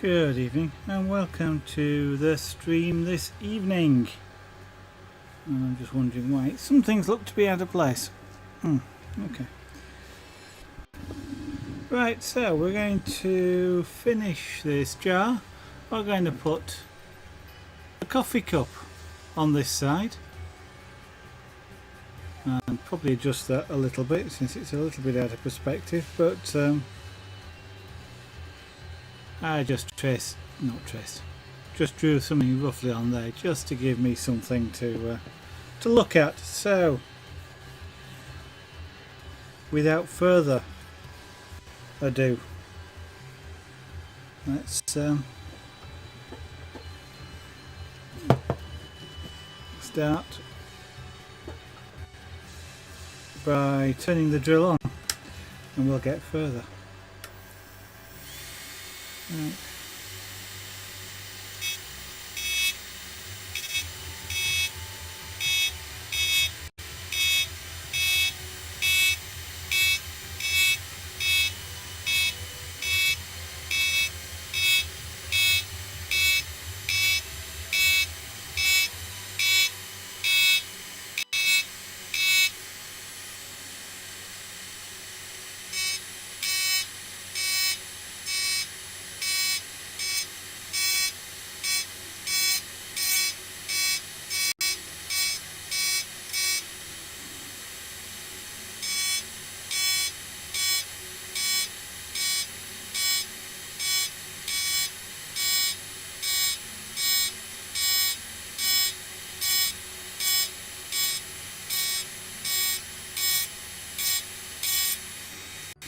Good evening and welcome to the stream this evening. And I'm just wondering why some things look to be out of place. Okay. Right, so we're going to finish this jar. We're going to put a coffee cup on this side. And probably adjust that a little bit since it's a little bit out of perspective, but I just just drew something roughly on there just to give me something to look at. So without further ado, let's start by turning the drill on and we'll get further. Right.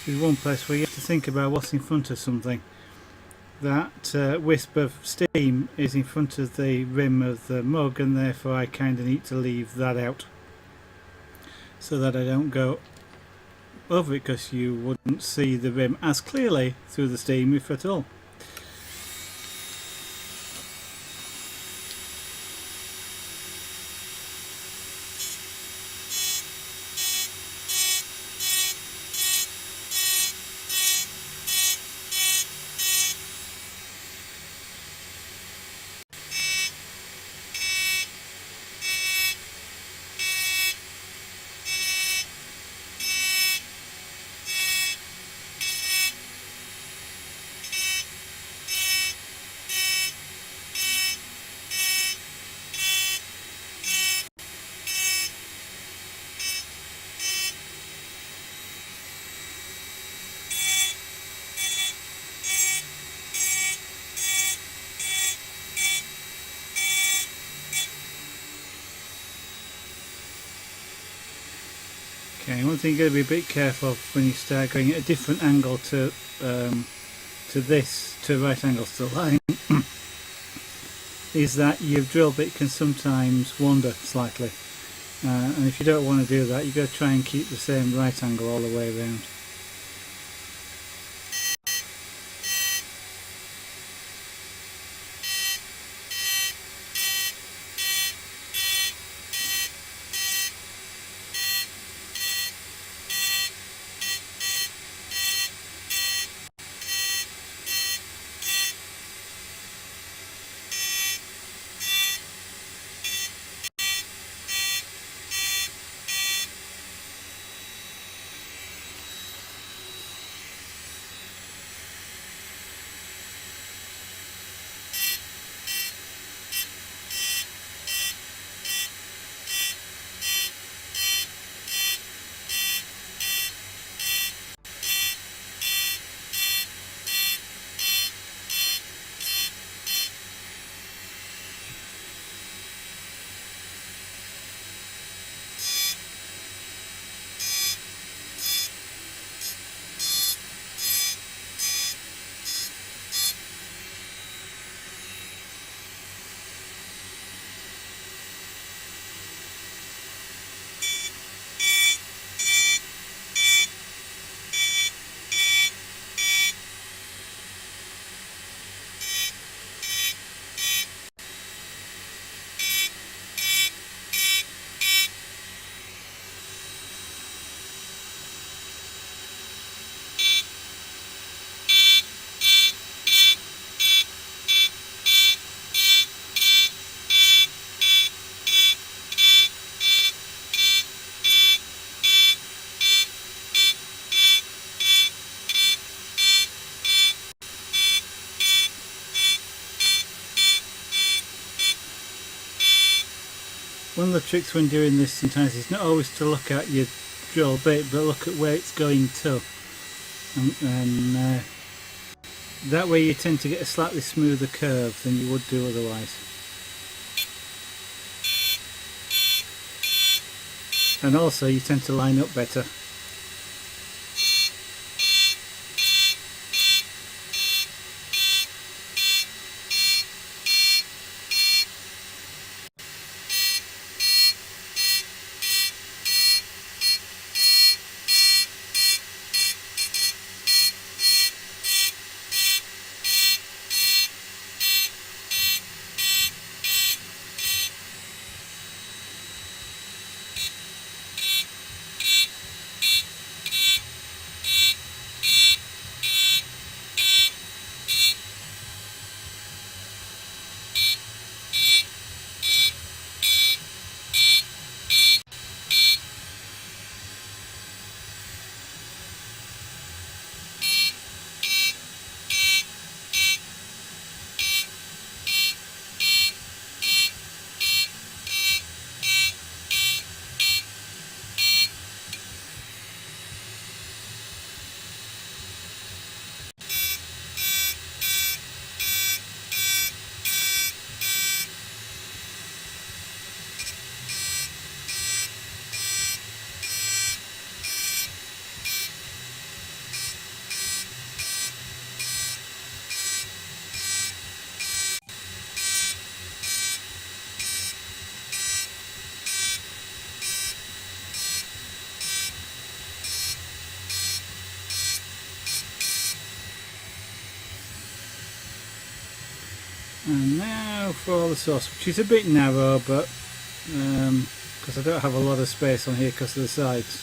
There's one place where you have to think about what's in front of something. That wisp of steam is in front of the rim of the mug, and therefore I kind of need to leave that out so that I don't go over it, because you wouldn't see the rim as clearly through the steam, if at all. Okay, one thing you've got to be a bit careful of when you start going at a different angle to right angles to the line is that your drill bit can sometimes wander slightly, and if you don't want to do that, you've got to try and keep the same right angle all the way around. one of the tricks when doing this sometimes is not always to look at your drill bit, but look at where it's going to, and that way you tend to get a slightly smoother curve than you would do otherwise. And also you tend to line up better. And now for the sauce, which is a bit narrow, but because I don't have a lot of space on here because of the sides.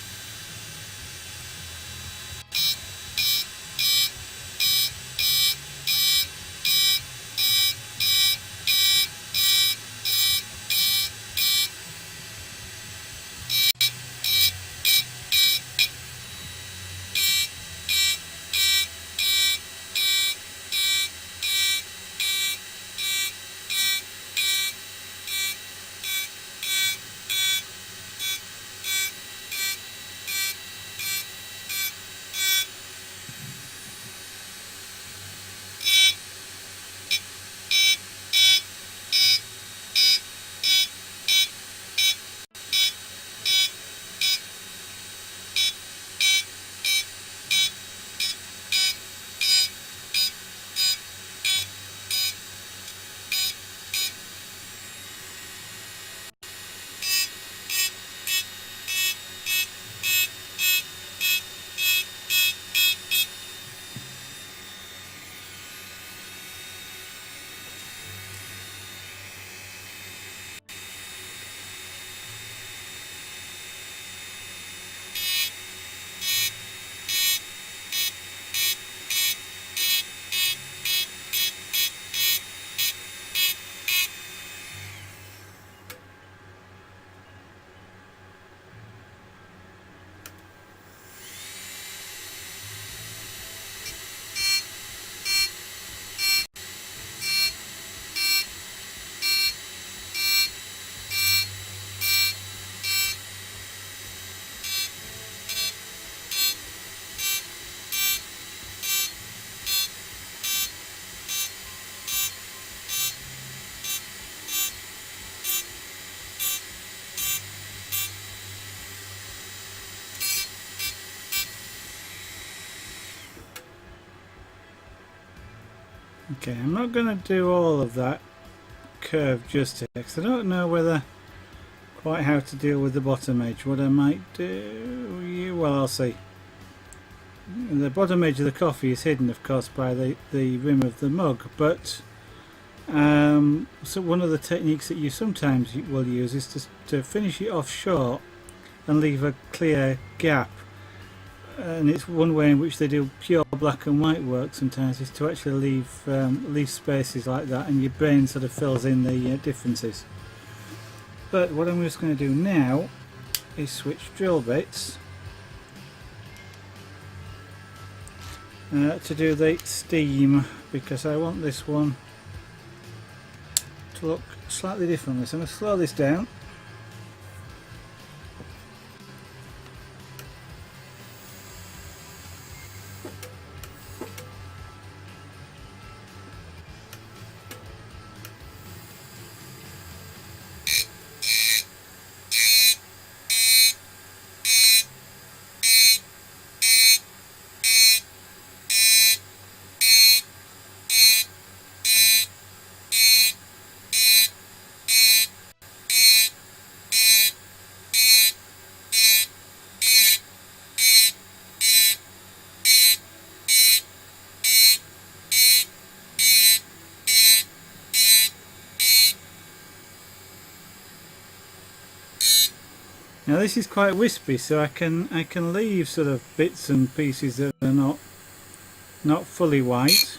Okay, I'm not going to do all of that curve just yet because I don't know whether quite how to deal with the bottom edge. What I might do, well, I'll see. The bottom edge of the coffee is hidden, of course, by the rim of the mug, but so one of the techniques that you sometimes will use is to finish it off short and leave a clear gap. And it's one way in which they do pure black and white work sometimes, is to actually leave spaces like that, and your brain sort of fills in the differences. But what I'm just going to do now is switch drill bits to do the steam, because I want this one to look slightly differently. So I'm going to slow this down Now this is quite wispy, so I can leave sort of bits and pieces that are not fully white.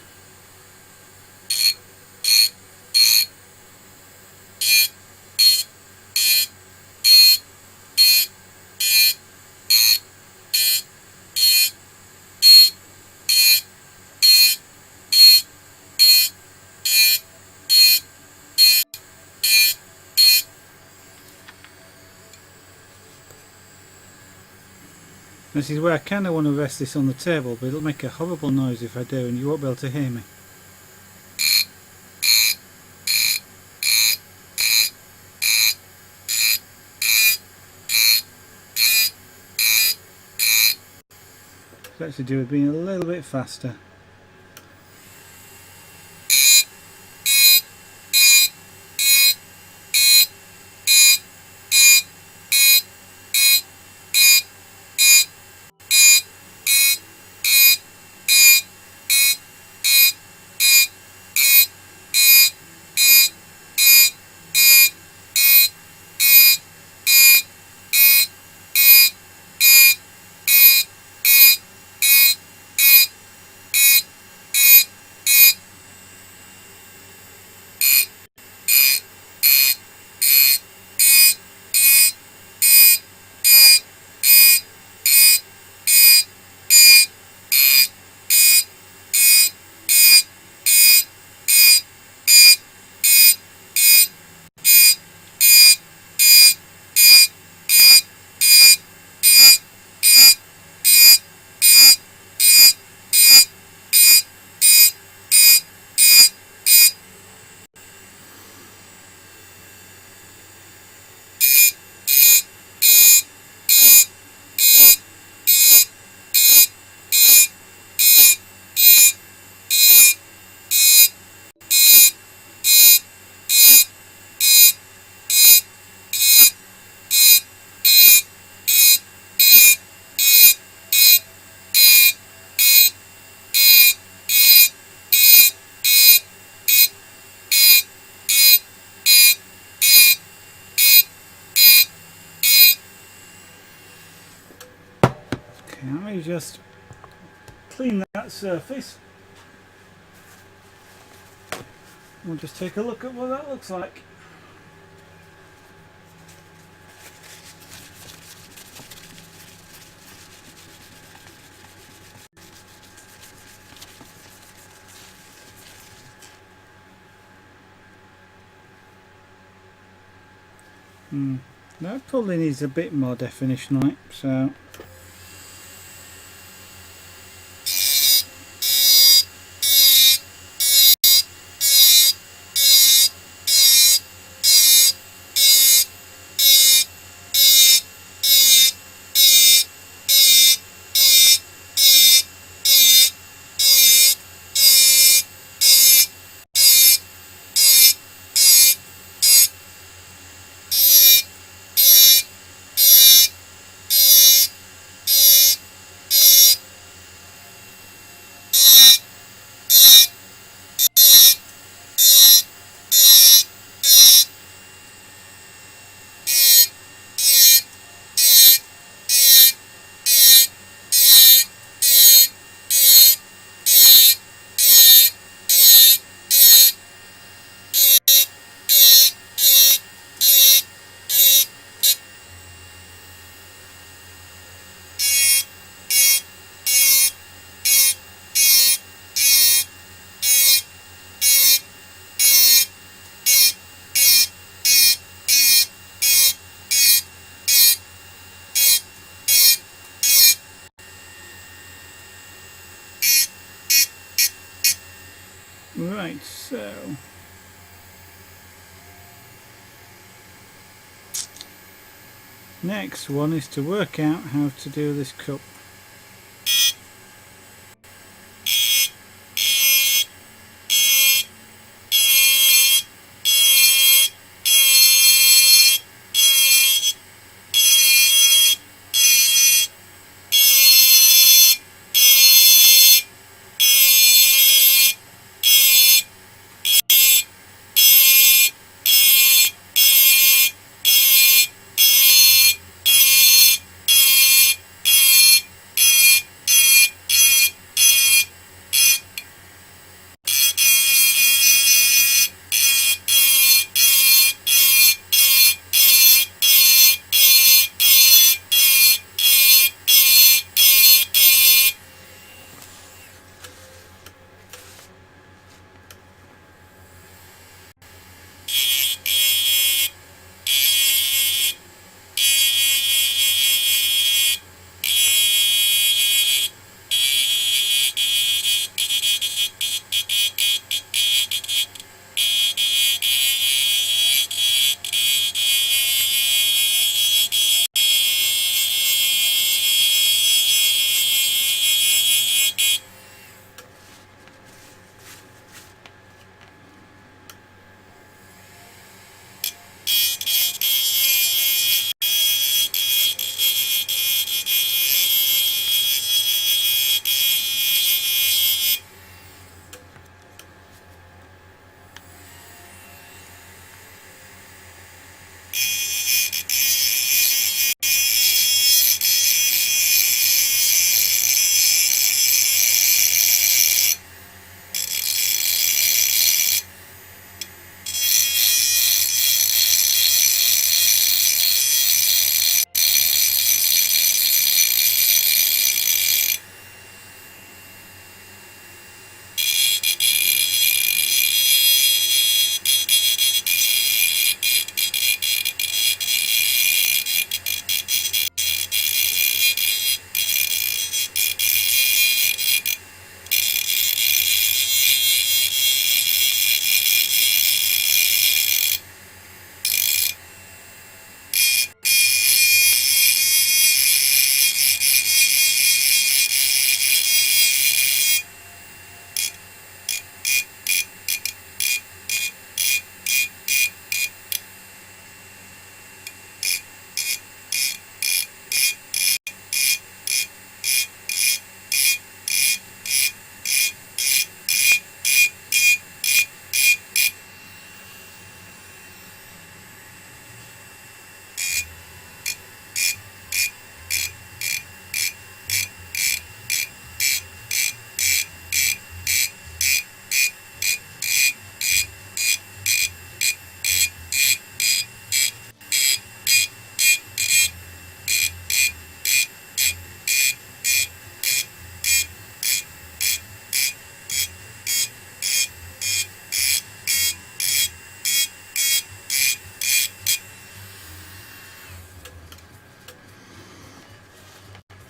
This is where I kind of want to rest this on the table, but it'll make a horrible noise if I do, and you won't be able to hear me. It's actually do with being a little bit faster. Okay, let me just clean that surface. We'll just take a look at what that looks like. That probably needs a bit more definition on it, so right, so next one is to work out how to do this cup.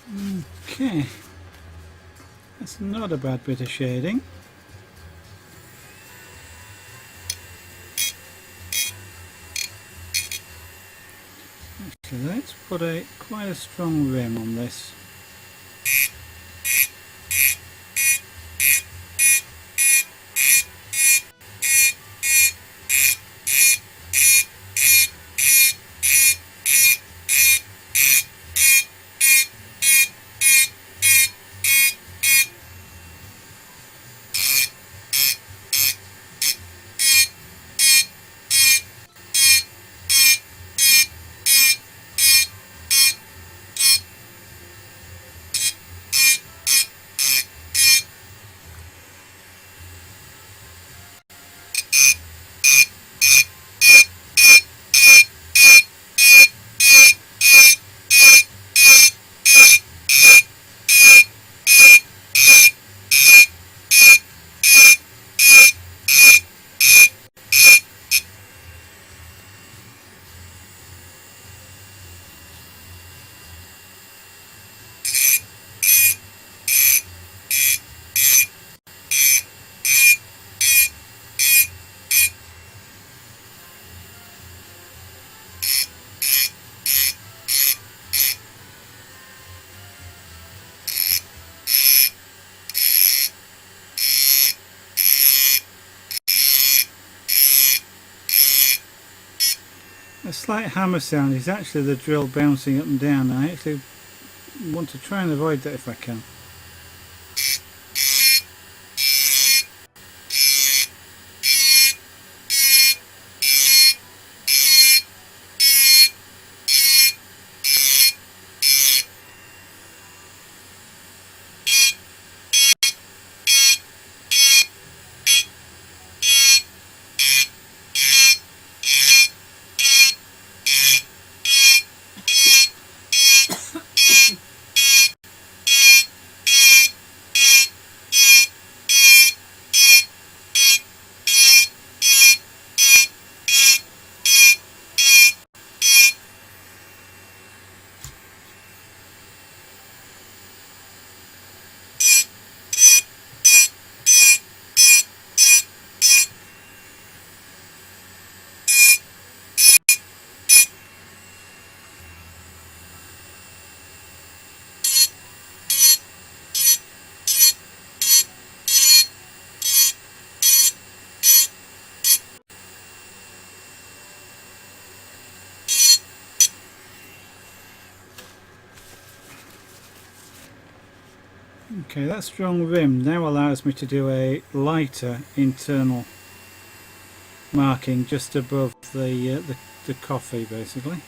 Okay, that's not a bad bit of shading. Actually, let's put quite a strong rim on this. A slight hammer sound is actually the drill bouncing up and down. I actually want to try and avoid that if I can. Okay, that strong rim now allows me to do a lighter internal marking just above the coffee, basically.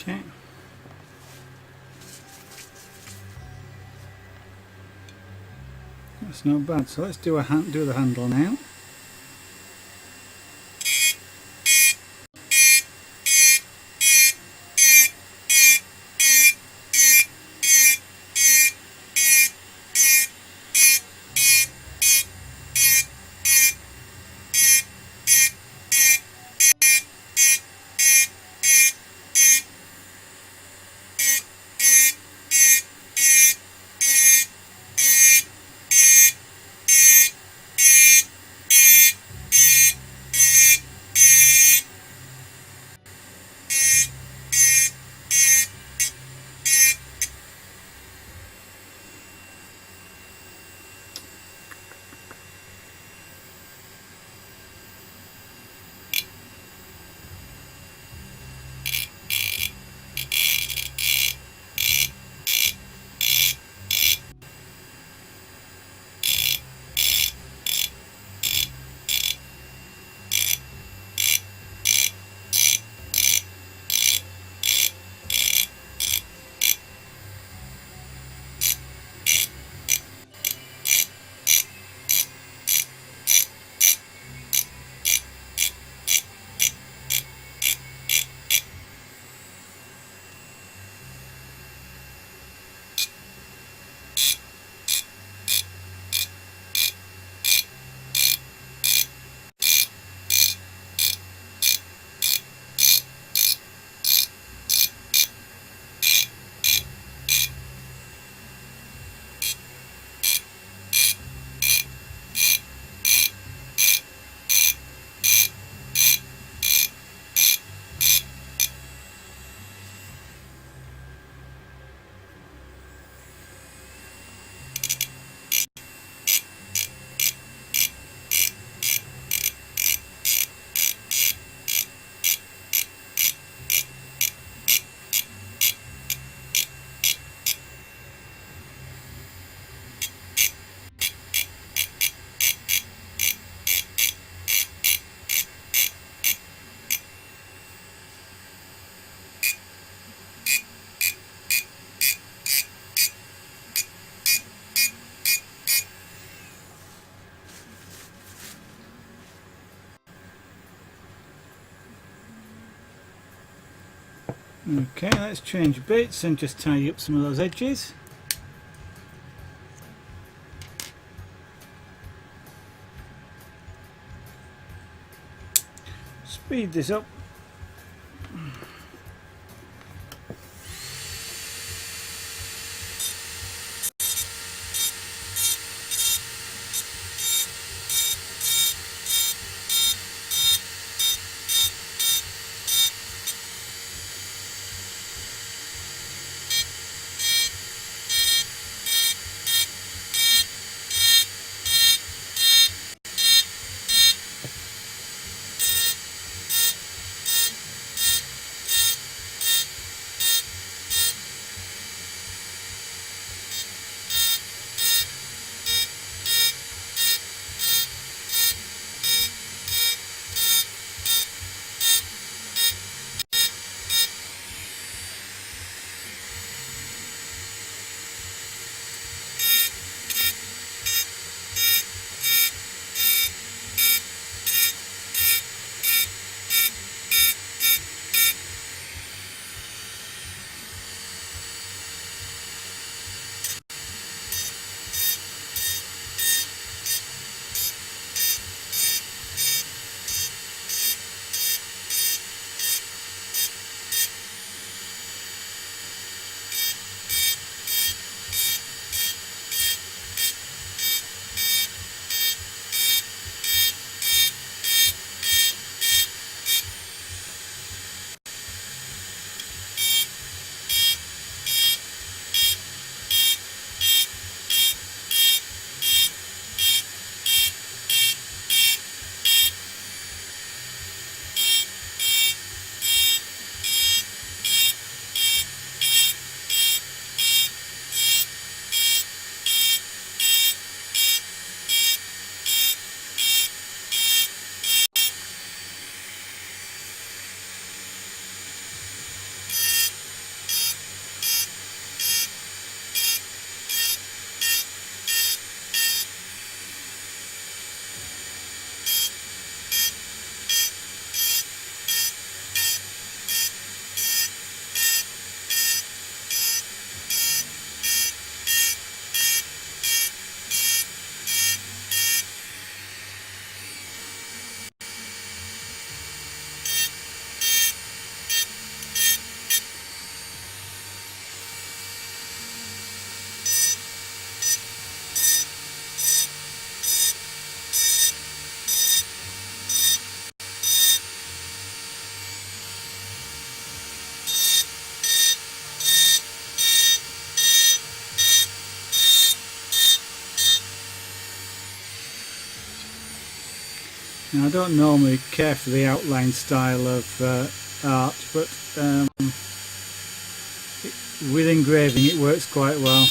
Okay. That's not bad. So let's do the handle now. Okay, let's change bits and just tidy up some of those edges. Speed this up. Now, I don't normally care for the outline style of art, but with engraving it works quite well.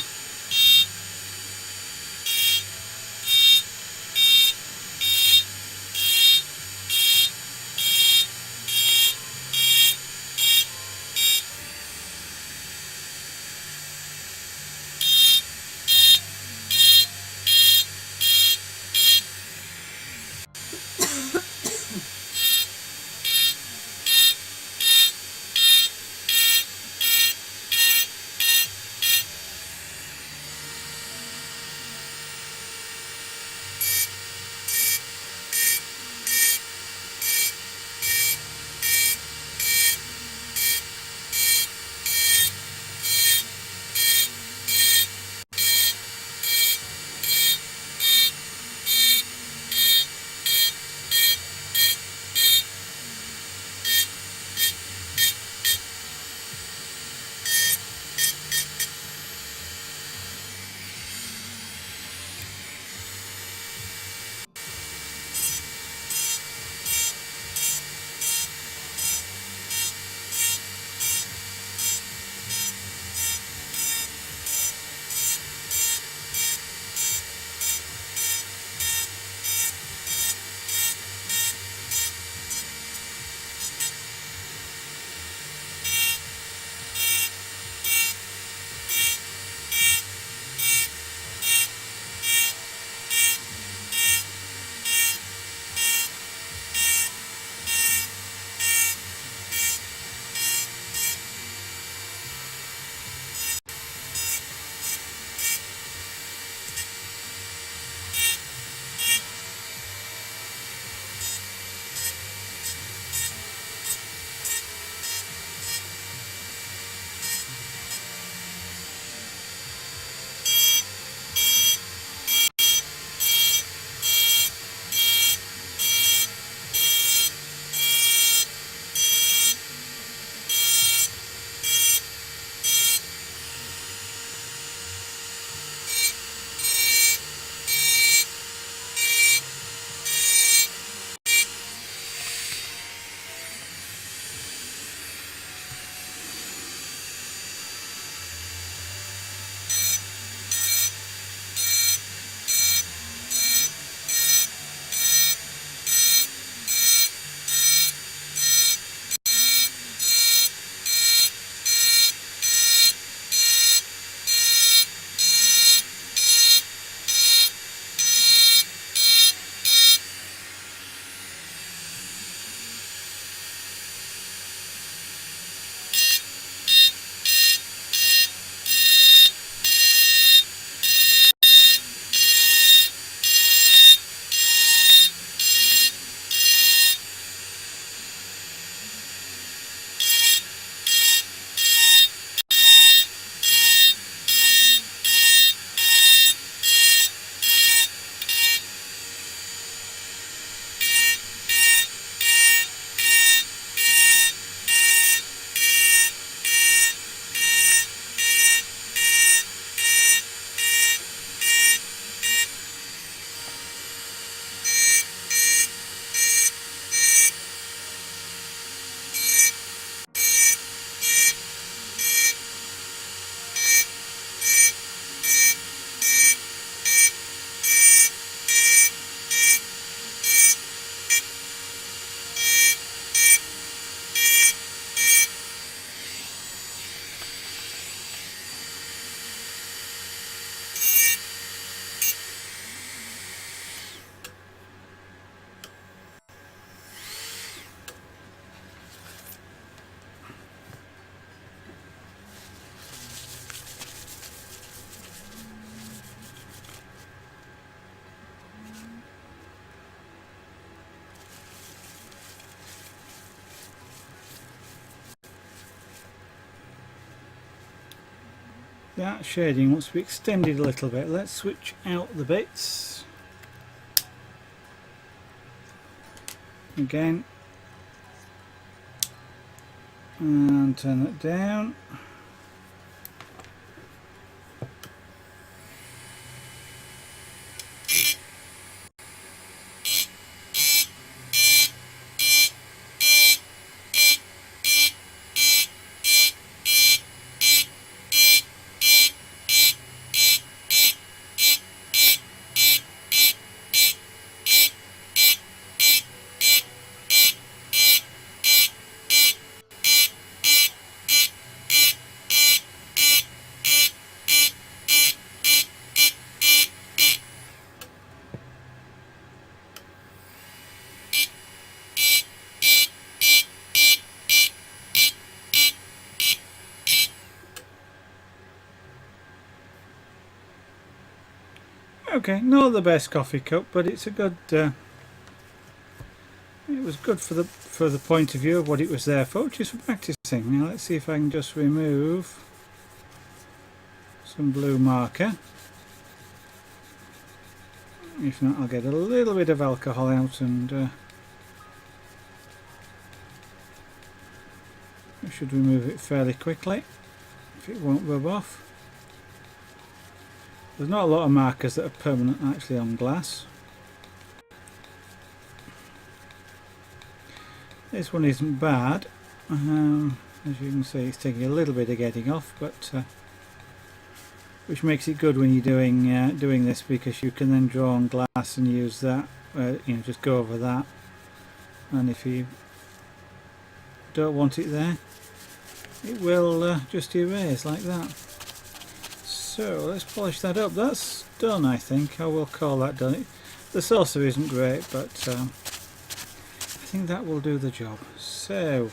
That shading wants to be extended a little bit. Let's switch out the bits again and turn it down. Okay, not the best coffee cup, but it's a good. It was good for the point of view of what it was there for, which is for practicing. Now let's see if I can just remove some blue marker. If not, I'll get a little bit of alcohol out and I should remove it fairly quickly if it won't rub off. There's not a lot of markers that are permanent actually on glass. This one isn't bad. As you can see, it's taking a little bit of getting off, but which makes it good when you're doing this, because you can then draw on glass and use that. Just go over that, and if you don't want it there, it will just erase like that. So let's polish that up. That's done, I think. I will call that done. The saucer isn't great, but I think that will do the job. So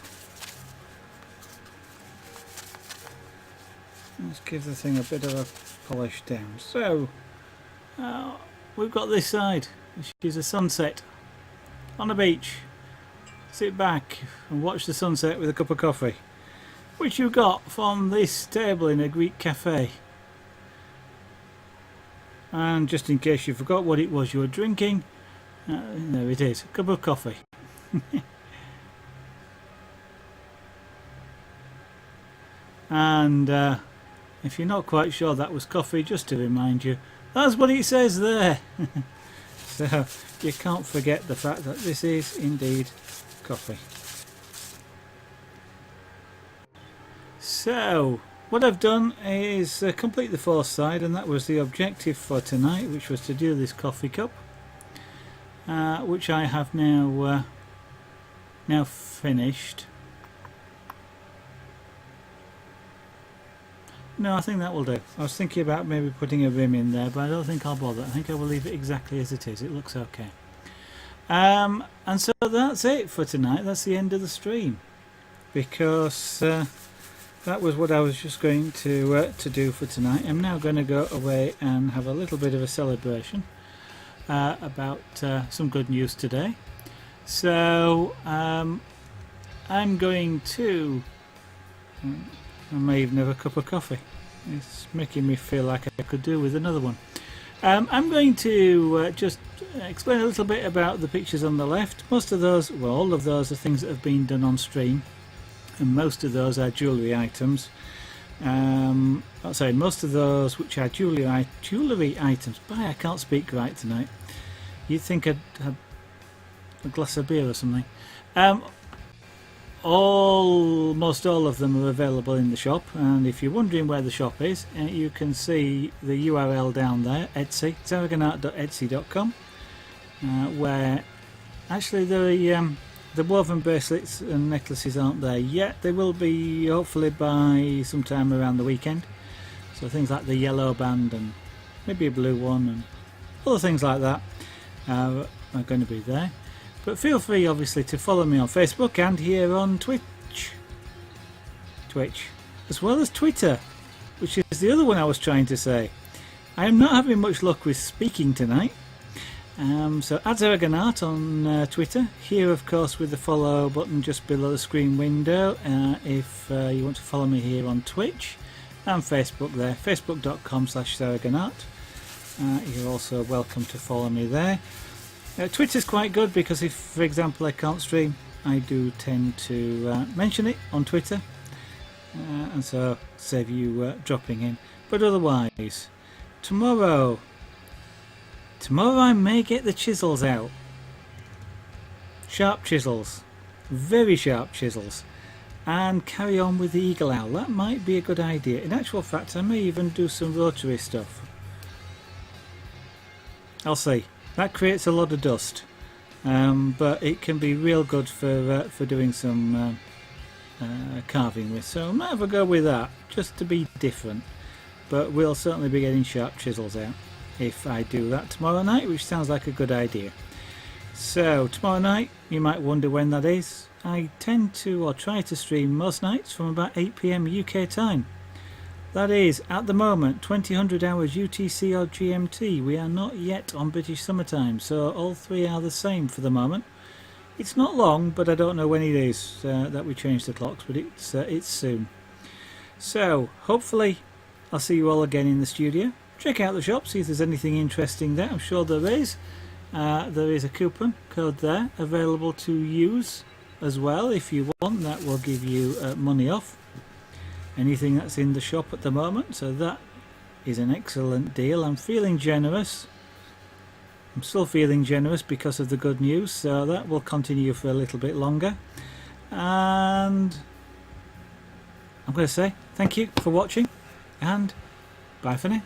let's give the thing a bit of a polish down. So we've got this side, which is a sunset on a beach. Sit back and watch the sunset with a cup of coffee, which you got from this table in a Greek cafe. And just in case you forgot what it was you were drinking, there it is, a cup of coffee. And if you're not quite sure that was coffee, just to remind you, that's what it says there. So you can't forget the fact that this is indeed coffee. So what I've done is complete the fourth side, and that was the objective for tonight, which was to do this coffee cup, which I have now finished. No, I think that will do. I was thinking about maybe putting a rim in there, but I don't think I'll bother. I think I will leave it exactly as it is. It looks okay. And so that's it for tonight. That's the end of the stream, because that was what I was just going to do for tonight. I'm now going to go away and have a little bit of a celebration about some good news today. So I'm going to I may even have a cup of coffee. It's making me feel like I could do with another one. I'm going to just explain a little bit about the pictures on the left. Most of those, well, all of those are things that have been done on stream, and most of those are jewellery items. Sorry, most of those which are jewellery items. Boy, I can't speak right tonight. You'd think I'd had a glass of beer or something. Almost all of them are available in the shop, and if you're wondering where the shop is, you can see the URL down there, Etsy, zaragonart.etsy.com, where actually the woven bracelets and necklaces aren't there yet. They will be hopefully by sometime around the weekend. So things like the yellow band and maybe a blue one and other things like that are going to be there. But feel free obviously to follow me on Facebook and here on Twitch, as well as Twitter, which is the other one I was trying to say. I am not having much luck with speaking tonight. So add Zaragonart on Twitter, here of course with the follow button just below the screen window if you want to follow me here on Twitch, and Facebook there, facebook.com/Zaragonart. You're also welcome to follow me there. Twitter's quite good because if, for example, I can't stream, I do tend to mention it on Twitter, and so save you dropping in. But otherwise, tomorrow I may get the chisels out. Sharp chisels, very sharp chisels, and carry on with the eagle owl. That might be a good idea. In actual fact, I may even do some rotary stuff. I'll see. That creates a lot of dust, but it can be real good for doing some carving with. So I might have a go with that, just to be different. But we'll certainly be getting sharp chisels out if I do that tomorrow night, which sounds like a good idea. So tomorrow night, you might wonder when that is. I tend to, or try to stream most nights from about 8 PM UK time. That is, at the moment, 2000 hours UTC or GMT. We are not yet on British summertime, so all three are the same for the moment. It's not long, but I don't know when it is that we change the clocks, but it's soon. So, hopefully, I'll see you all again in the studio. Check out the shop, see if there's anything interesting there. I'm sure there is. There is a coupon code there available to use as well if you want. That will give you money off anything that's in the shop at the moment, so that is an excellent deal. I'm feeling generous. I'm still feeling generous because of the good news, so that will continue for a little bit longer. And I'm going to say thank you for watching and bye for now.